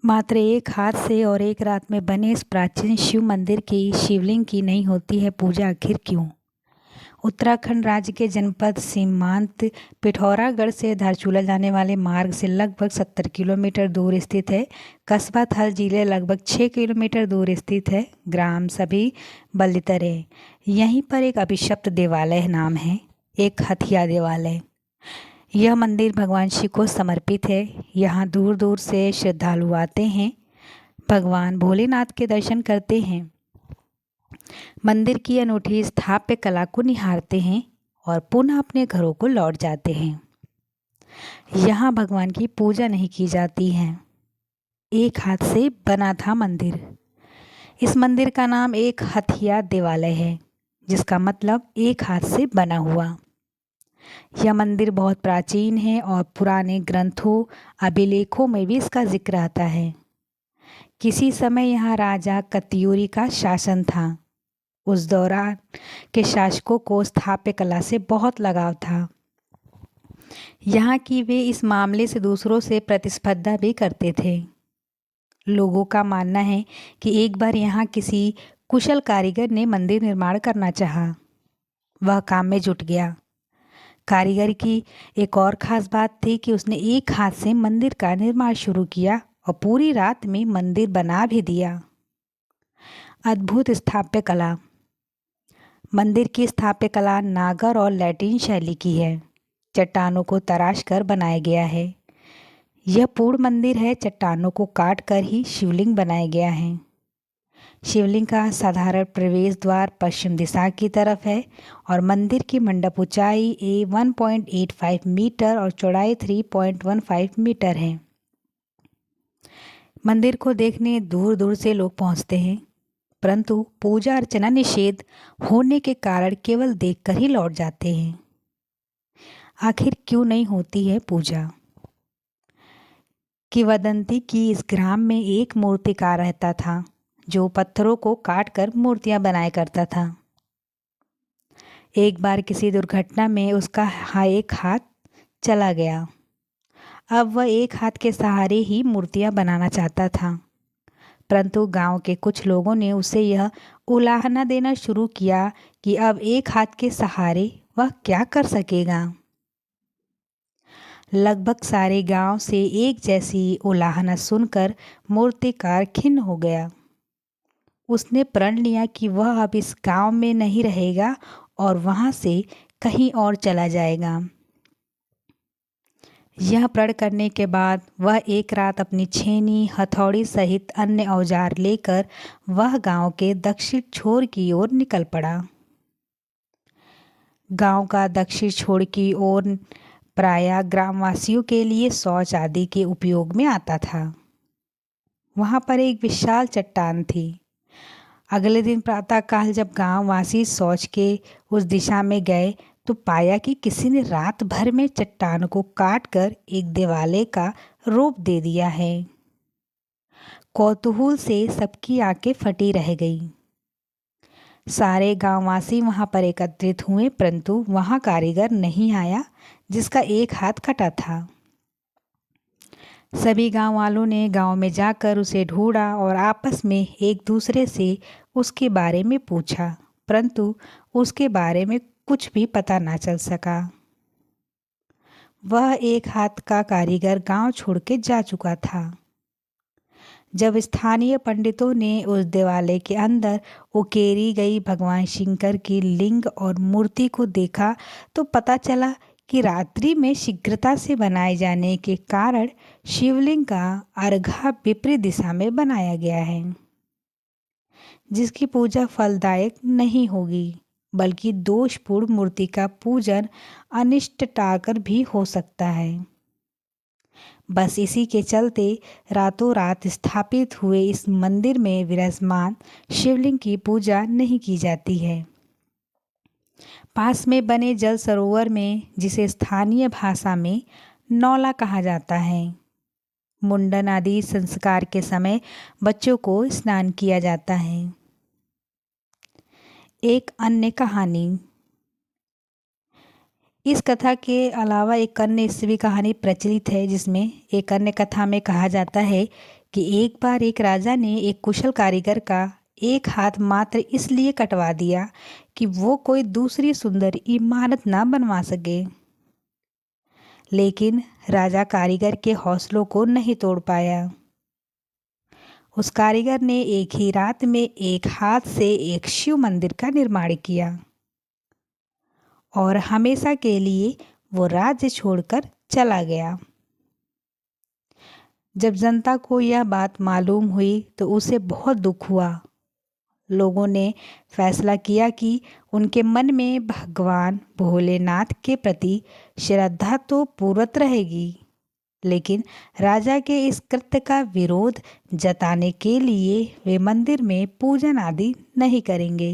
मात्र एक हाथ से और एक रात में बने इस प्राचीन शिव मंदिर की शिवलिंग की नहीं होती है पूजा, आखिर क्यों? उत्तराखंड राज्य के जनपद सीमांत पिथौरागढ़ से धारचूला जाने वाले मार्ग से लगभग 70 किलोमीटर दूर स्थित है कस्बा थल जिले लगभग 6 किलोमीटर दूर स्थित है ग्राम सभी बलितरे। यहीं पर एक अभिशप्त देवालय नाम है, एक हथिया देवालय। यह मंदिर भगवान शिव को समर्पित है। यहाँ दूर दूर से श्रद्धालु आते हैं, भगवान भोलेनाथ के दर्शन करते हैं, मंदिर की अनूठी स्थापत्य कला को निहारते हैं और पुनः अपने घरों को लौट जाते हैं। यहाँ भगवान की पूजा नहीं की जाती है। एक हाथ से बना था मंदिर। इस मंदिर का नाम एक हथिया देवालय है, जिसका मतलब एक हाथ से बना हुआ। यह मंदिर बहुत प्राचीन है और पुराने ग्रंथों, अभिलेखों में भी इसका जिक्र आता है। किसी समय यहाँ राजा कत्यूरी का शासन था। उस दौरान के शासकों को स्थापत्य कला से बहुत लगाव था। यहाँ की वे इस मामले से दूसरों से प्रतिस्पर्धा भी करते थे। लोगों का मानना है कि एक बार यहाँ किसी कुशल कारीगर ने मंदिर निर्माण करना चाहा। वह काम में जुट गया। कारीगर की एक और ख़ास बात थी कि उसने एक हाथ से मंदिर का निर्माण शुरू किया और पूरी रात में मंदिर बना भी दिया। अद्भुत स्थापत्य कला। मंदिर की स्थापत्य कला नागर और लैटिन शैली की है। चट्टानों को तराश कर बनाया गया है। यह पूर्ण मंदिर है। चट्टानों को काट कर ही शिवलिंग बनाया गया है। शिवलिंग का साधारण प्रवेश द्वार पश्चिम दिशा की तरफ है और मंदिर की मंडप ऊंचाई 1.85 मीटर और चौड़ाई 3.15 मीटर है। मंदिर को देखने दूर दूर से लोग पहुंचते हैं, परंतु पूजा अर्चना निषेध होने के कारण केवल देखकर ही लौट जाते हैं। आखिर क्यों नहीं होती है पूजा? किंवदंती की इस ग्राम में एक मूर्तिकार रहता था, जो पत्थरों को काटकर मूर्तियां बनाया करता था। एक बार किसी दुर्घटना में उसका एक हाथ चला गया। अब वह एक हाथ के सहारे ही मूर्तियां बनाना चाहता था, परंतु गांव के कुछ लोगों ने उसे यह उलाहना देना शुरू किया कि अब एक हाथ के सहारे वह क्या कर सकेगा। लगभग सारे गांव से एक जैसी उलाहना सुनकर मूर्तिकार खिन्न हो गया। उसने प्रण लिया कि वह अब इस गांव में नहीं रहेगा और वहां से कहीं और चला जाएगा। यह प्रण करने के बाद वह एक रात अपनी छेनी, हथौड़ी सहित अन्य औजार लेकर वह गांव के दक्षिण छोर की ओर निकल पड़ा। गांव का दक्षिण छोर की ओर प्रायः ग्रामवासियों के लिए शौच आदि के उपयोग में आता था। वहां पर एक विशाल चट्टान थी। अगले दिन प्रातःकाल जब गांववासी शौच के उस दिशा में गए तो पाया कि किसी ने रात भर में चट्टान को काटकर एक देवालय का रूप दे दिया है। कौतूहल से सबकी आंखें फटी रह गई। सारे गांववासी वहां पर एकत्रित हुए, परंतु वहां कारीगर नहीं आया जिसका एक हाथ कटा था। सभी गांव वालों ने गांव में जाकर उसे ढूंढा और आपस में एक दूसरे से उसके बारे में पूछा, परंतु उसके बारे में कुछ भी पता ना चल सका। वह एक हाथ का कारीगर गांव छोड़ के जा चुका था। जब स्थानीय पंडितों ने उस देवालय के अंदर उकेरी गई भगवान शंकर की लिंग और मूर्ति को देखा तो पता चला कि रात्रि में शीघ्रता से बनाए जाने के कारण शिवलिंग का अर्घा विपरीत दिशा में बनाया गया है, जिसकी पूजा फलदायक नहीं होगी, बल्कि दोषपूर्ण मूर्ति का पूजन अनिष्ट टाकर भी हो सकता है। बस इसी के चलते रातों रात स्थापित हुए इस मंदिर में विराजमान शिवलिंग की पूजा नहीं की जाती है। पास में बने जल सरोवर में, जिसे स्थानीय भाषा में नौला कहा जाता है, मुंडन आदि संस्कार के समय बच्चों को स्नान किया जाता है। एक अन्य कहानी। इस कथा के अलावा एक अन्य ईसवी कहानी प्रचलित है, जिसमें एक अन्य कथा में कहा जाता है कि एक बार एक राजा ने एक कुशल कारीगर का एक हाथ मात्र इसलिए कटवा दिया कि वो कोई दूसरी सुंदर इमारत ना बनवा सके। लेकिन राजा कारीगर के हौसलों को नहीं तोड़ पाया। उस कारीगर ने एक ही रात में एक हाथ से एक शिव मंदिर का निर्माण किया और हमेशा के लिए वो राज्य छोड़कर चला गया। जब जनता को यह बात मालूम हुई तो उसे बहुत दुख हुआ। लोगों ने फैसला किया कि उनके मन में भगवान भोलेनाथ के प्रति श्रद्धा तो पूर्वत रहेगी, लेकिन राजा के इस कृत्य का विरोध जताने के लिए वे मंदिर में पूजन आदि नहीं करेंगे।